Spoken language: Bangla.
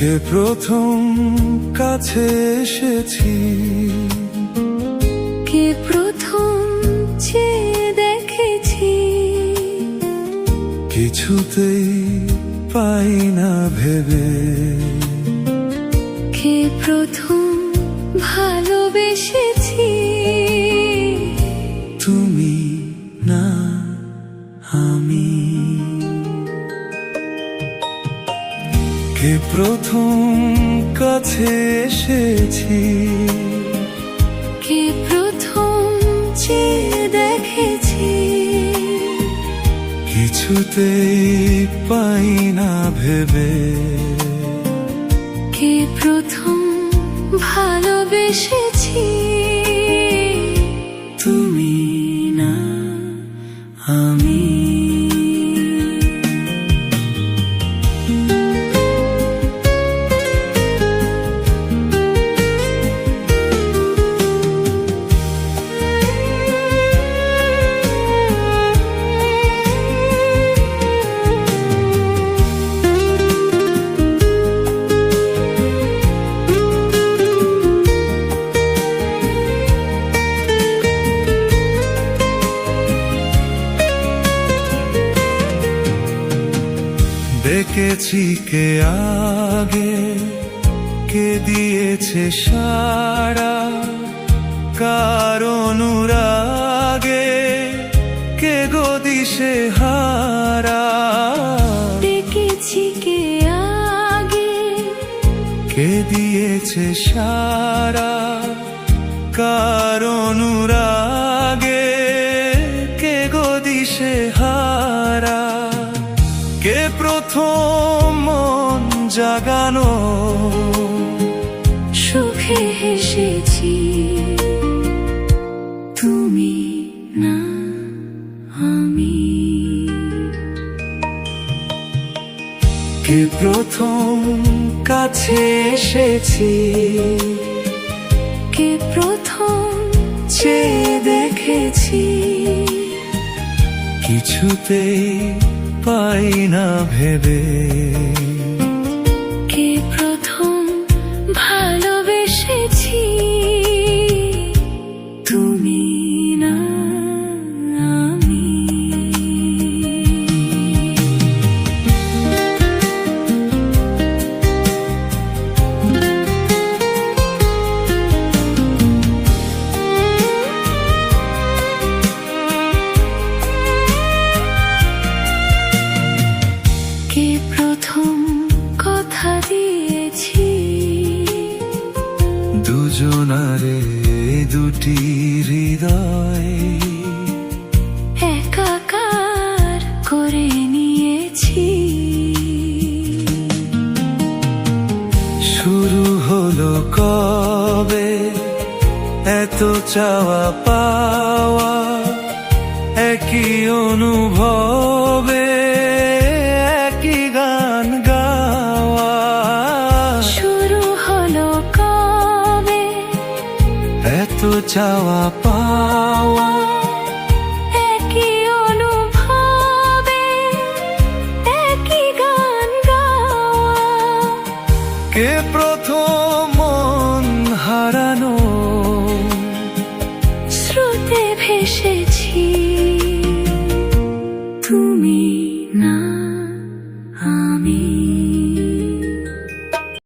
কে প্রথম কাছে এসেছি, কে প্রথম চেয়ে দেখেছি, কিছুতেই পাই না ভেবে। কে প্রথম ভালোবেসেছি, তুমি না আমি। কে প্রথম কাছে এসেছি, কে প্রথম চেয়ে দেখেছি, কিছুতেই পাই না ভেবে। কে প্রথম ভালোবেসেছি, তুমি না আমি। দেখেছি কে আগে, কে দিয়েছে সাড়া, কার অনুরাগে কে গো দিশে হারা। দেখেছি কে আগে, কে দিয়েছে সাড়া, কার অনুরাগে কে গো দিশে হারা। কে প্রথম মন জাগানো, সুখে হেসেছি, তুমি না আমি। কে প্রথম কাছে এসেছি, কে প্রথম চেয়ে দেখেছি, কিছুতেই পাই না ভেবে। কে প্রথম ভালোবেসেছি, তুমি না আমি। কে প্রথম কথা দিয়েছি, দুজনারে দুটি হৃদয় একাকার করে নিয়েছি। শুরু হলো কবে এত চাওয়া পাওয়া, একই অনুভবে একই গান গাওয়া। শুরু হলো কবে এত চাওয়া পাওয়া,